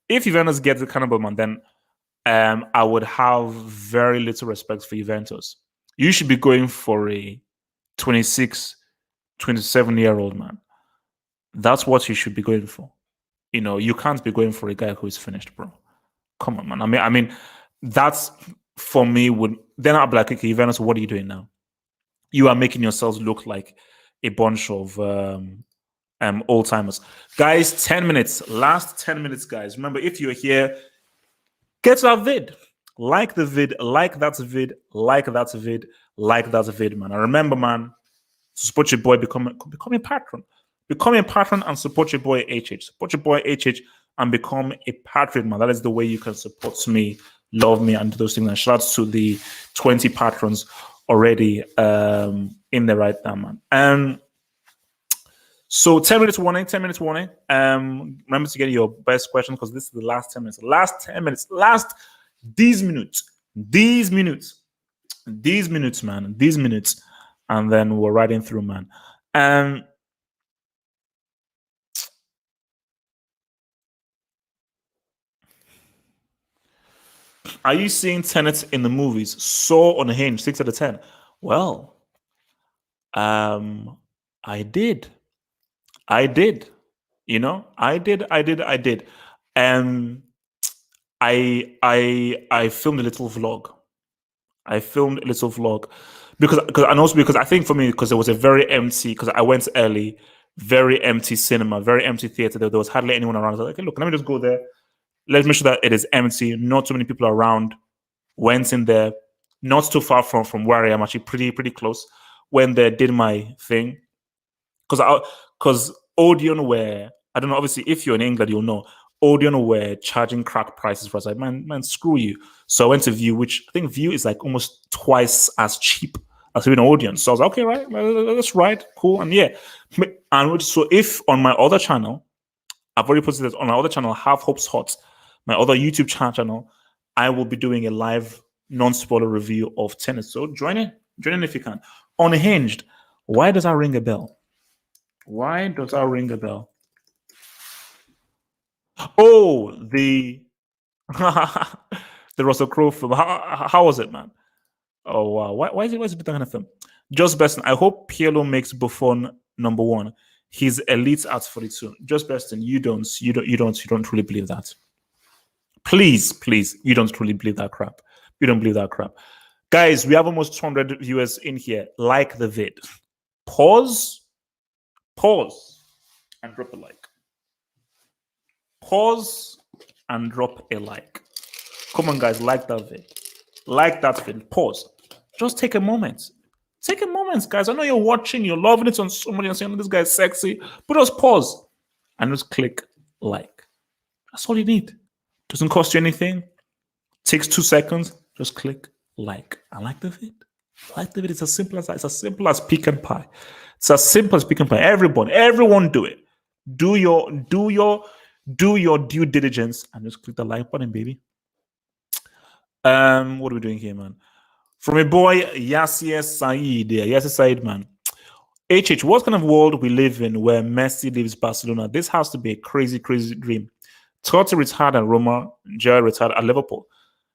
If Juventus gets the Cannibal man, then I would have very little respect for Juventus. You should be going for a 26, 27-year-old man. That's what you should be going for. You know, you can't be going for a guy who is finished, bro. Come on, man. I mean, that's for me. Then I'll be like, okay, Juventus, what are you doing now? You are making yourselves look like a bunch of old timers, guys. 10 minutes, last 10 minutes, guys. Remember, if you're here, get that vid, like the vid, like that vid, like that vid, like that vid, man. And remember, man, support your boy, become a patron. Become a patron and support your boy HH. Support your boy HH and become a patron, man. That is the way you can support me, love me, and do those things. And shout out to the 20 patrons already in there right now, man. So 10 minutes warning, 10 minutes warning. Remember to get your best question because this is the last 10 minutes. Last 10 minutes. These minutes, man. These minutes. And then we're riding through, man. Are you seeing Tenet in the movies? So unhinged, 6 out of 10. Well, I did. You know, I did. I filmed a little vlog. Because I think for me, because it was a very empty, because I went early, very empty cinema, very empty theater. There was hardly anyone around. I was like, okay, look, let me just go there. Let's make sure that it is empty, not too many people around. Went in there, not too far from where I am, actually pretty close. Went there, did my thing, because Odeon were, I don't know, obviously if you're in England you'll know, Odeon were charging crack prices for us. Like, man, screw you. So I went to View, which I think View is like almost twice as cheap as an Odeon. So I was like, okay, right, that's right, cool. And yeah, and so if on my other channel, I've already posted this on my other channel, Have Hopes Hot, my other YouTube channel, I will be doing a live non-spoiler review of tennis. So join in if you can. Unhinged. Why does that ring a bell? Why does that ring a bell? Oh, the the Russell Crowe film. How was it, man? Oh wow. Why is it that kind of film? Just Beston. I hope Pielo makes Buffon number one. He's elite at 42. Just Beston, you don't really believe that. Please, you don't truly believe that crap. You don't believe that crap. Guys, we have almost 200 viewers in here. Like the vid. Pause, and drop a like. Pause and drop a like. Come on, guys, like that vid. Like that vid. Pause. Just take a moment. Take a moment, guys. I know you're watching, you're loving it on somebody and saying, this guy's sexy, but just pause and just click like. That's all you need. Doesn't cost you anything. Takes 2 seconds. Just click like. I like the vid. Like the vid. It's as simple as pecan pie. It's as simple as pecan pie. Everyone do it. Do your due diligence and just click the like button, baby. What are we doing here, man? From a boy, Yasir Saeed. Yeah, Yasir Saeed, man. HH, what kind of world we live in where Messi leaves Barcelona? This has to be a crazy dream. Totti retired at Roma, Gerrard retired at Liverpool.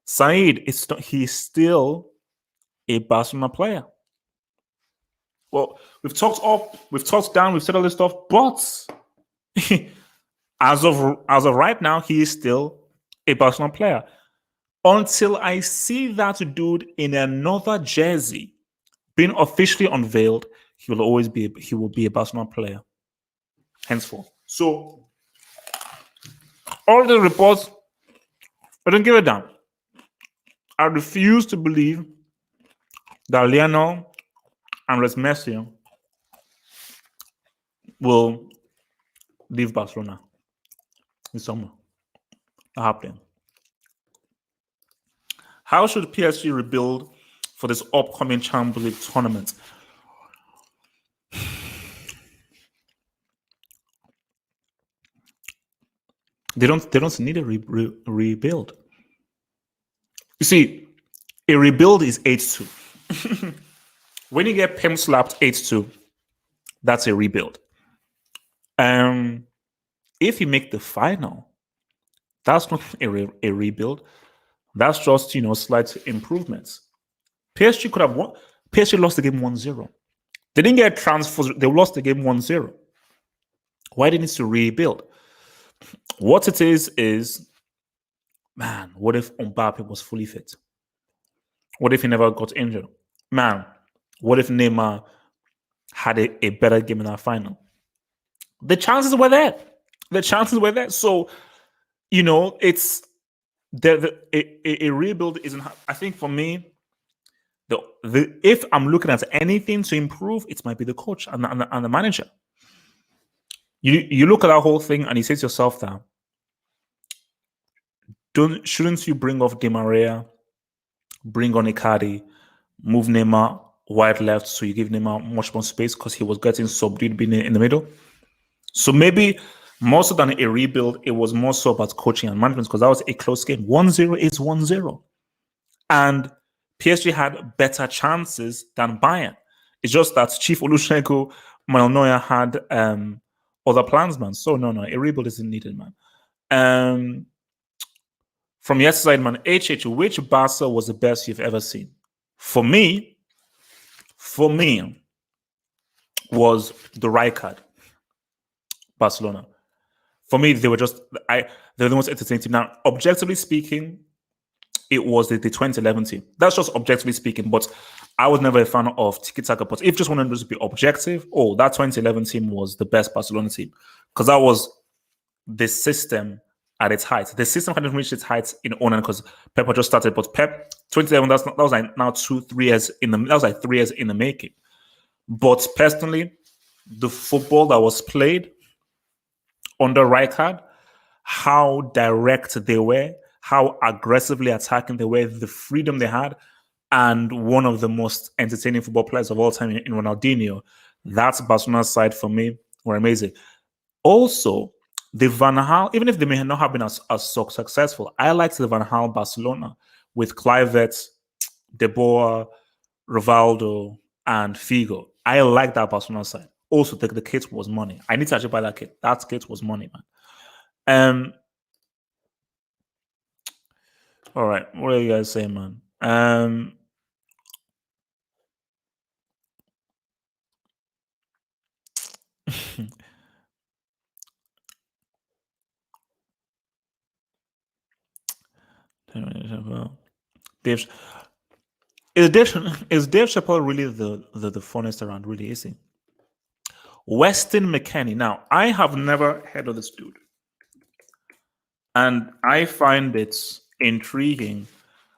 Saeed, he's still a Barcelona player. Well, we've talked up, we've talked down, we've said all this stuff, but as of right now, he is still a Barcelona player. Until I see that dude in another jersey being officially unveiled, he will be a Barcelona player henceforth. So all the reports, I don't give a damn. I refuse to believe that Lionel and Messi will leave Barcelona in summer. Not happening. How should PSG rebuild for this upcoming Champions League tournament? They don't need a rebuild. You see, a rebuild is 8-2. When you get Pem slapped 8-2, that's a rebuild. If you make the final, that's not a rebuild. That's just, slight improvements. PSG could have won. PSG lost the game 1-0. They didn't get transfers. They lost the game 1-0. Why they need to rebuild? What it is, man, what if Mbappe was fully fit? What if he never got injured? Man, what if Neymar had a better game in our final? The chances were there. So, it's a rebuild isn't. I think for me, if I'm looking at anything to improve, it might be the coach and the manager. You look at that whole thing and you say to yourself that shouldn't you bring off Di Maria, bring on Icardi, move Neymar wide left so you give Neymar much more space because he was getting subdued being in the middle. So maybe more so than a rebuild, it was more so about coaching and management because that was a close game. 1-0 is 1-0. And PSG had better chances than Bayern. It's just that Chief Olusegun Manuel had other plans, man. So no, a rebuild isn't needed, man. From yesterday, man, HH, which Barca was the best you've ever seen? For me, was the Rijkaard Barcelona. For me, they were the most entertaining team. Now, objectively speaking, it was the 2011 team. That's just objectively speaking, but I was never a fan of Tiki Taka. But if just wanted to be objective, that 2011 team was the best Barcelona team because that was the system at its height. The system hadn't reached its height in Onan because Pep just started. But Pep 2011, that was like now 2-3 years that was like 3 years in the making. But personally, the football that was played under Rijkaard, how direct they were, how aggressively attacking they were, the freedom they had, and one of the most entertaining football players of all time in Ronaldinho. That's Barcelona's side for me. Were amazing. Also, the Van Gaal, even if they may not have been as so successful, I liked the Van Gaal Barcelona with Kluivert, De Boer, Rivaldo, and Figo. I like that Barcelona side. Also, the kit was money. I need to actually buy that kit. That kit was money, man. All right, what are you guys saying, man? Dave, is Dave Chappelle really the funniest around? Really, is he? Weston McKennie. Now, I have never heard of this dude, and I find it intriguing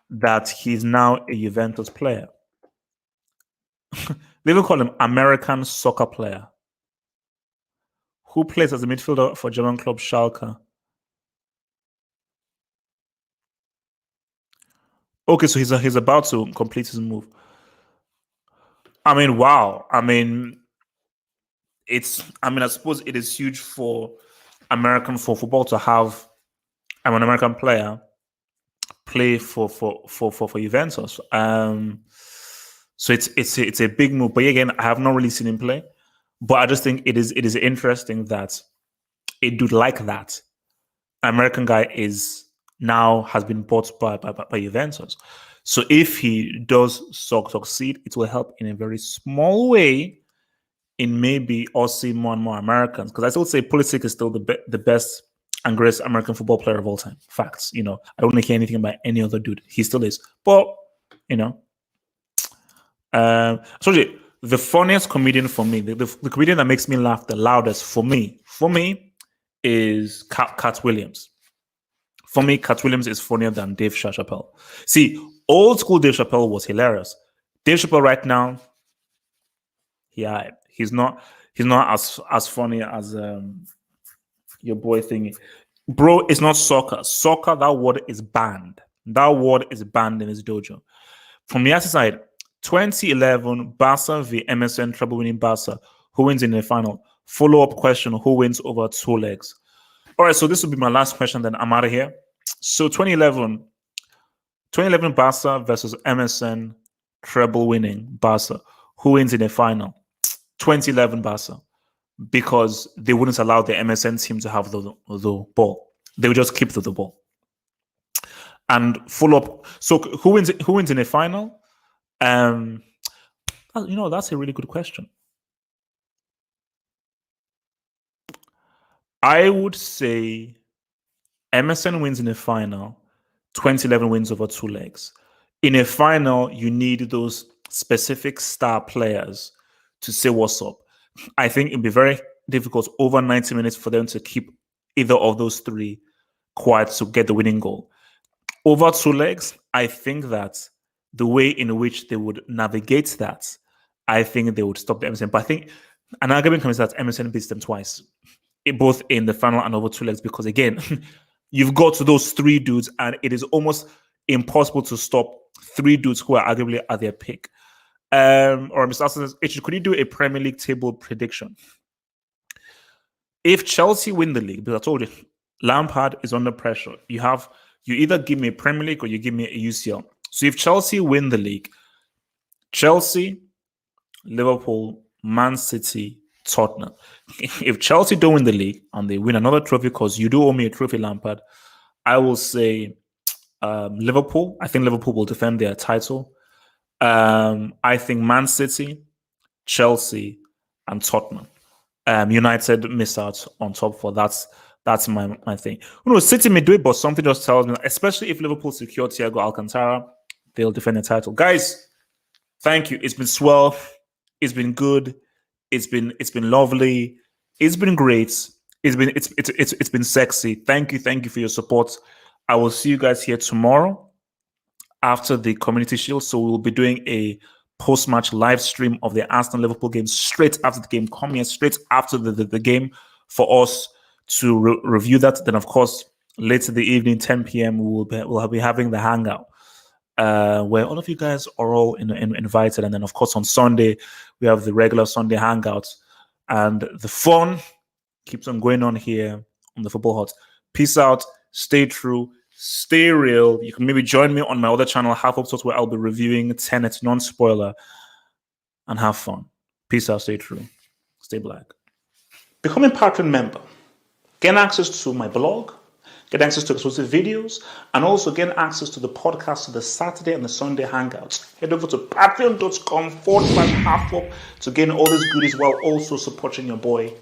that he's now a Juventus player. They even call him American soccer player, who plays as a midfielder for German club Schalke. Okay, so he's about to complete his move. I mean, wow. I mean, I suppose it is huge for football to have an American player play for Juventus. So it's a big move. But again, I have not really seen him play. But I just think it is interesting that a dude like that, an American guy, has been bought by Juventus. So if he does succeed, it will help in a very small way in maybe us seeing more and more Americans. Because I still say Pulisic is still the best and greatest American football player of all time. Facts. I don't really hear anything about any other dude. He still is. But, so the funniest comedian for me, the comedian that makes me laugh the loudest for me is Cat Williams. For me, Cat Williams is funnier than Dave Chappelle. See, old school Dave Chappelle was hilarious. Dave Chappelle right now, he's not as funny as your boy thingy. Bro, it's not soccer. Soccer, that word is banned. That word is banned in his dojo. From the other side, 2011 Barca v MSN treble winning Barca. Who wins in the final? Follow-up question, who wins over 2 legs? All right, so this will be my last question, then I'm out of here. So 2011 Barca versus MSN treble winning Barca. Who wins in the final? 2011 Barca, because they wouldn't allow the MSN team to have the ball. They would just keep the ball. And follow up. So who wins in a final? That's a really good question. I would say MSN wins in a final. 2011 wins over 2 legs. In a final, you need those specific star players to say what's up. I think it'd be very difficult over 90 minutes for them to keep either of those 3 quiet to get the winning goal. Over 2 legs, I think that the way in which they would navigate that, I think they would stop the MSN. But I think an argument comes that MSN beats them twice, both in the final and over 2 legs, because again, you've got to those 3 dudes, and it is almost impossible to stop 3 dudes who are arguably at their peak. Or Mr. Austin says, could you do a Premier League table prediction? If Chelsea win the league, because I told you, Lampard is under pressure. You either give me a Premier League or you give me a UCL. So if Chelsea win the league, Chelsea, Liverpool, Man City, Tottenham. If Chelsea don't win the league and they win another trophy, because you do owe me a trophy, Lampard, I will say Liverpool. I think Liverpool will defend their title. I think Man City, Chelsea, and Tottenham. United miss out on top 4. That's That's my thing. City may do it, but something just tells me, especially if Liverpool secure Thiago Alcantara, they'll defend the title. Guys, thank you. It's been swell. It's been good. It's been lovely. It's been great. It's been sexy. Thank you for your support. I will see you guys here tomorrow after the Community Shield. So we'll be doing a post-match live stream of the Arsenal Liverpool game straight after the game. Come here straight after the game for us to review that. Then, of course, later the evening, 10 p.m., we'll be having the hangout where all of you guys are all invited. And then, of course, on Sunday, we have the regular Sunday hangouts. And the fun keeps on going on here on the Football Hut. Peace out. Stay true. Stay real. You can maybe join me on my other channel, Half Up Talks, where I'll be reviewing Tenet, non-spoiler, and have fun. Peace out. Stay true. Stay black. Become a Patreon member. Gain access to my blog, get access to exclusive videos, and also gain access to the podcast, to the Saturday and the Sunday hangouts. Head over to patreon.com/halfup to gain all these goodies while also supporting your boy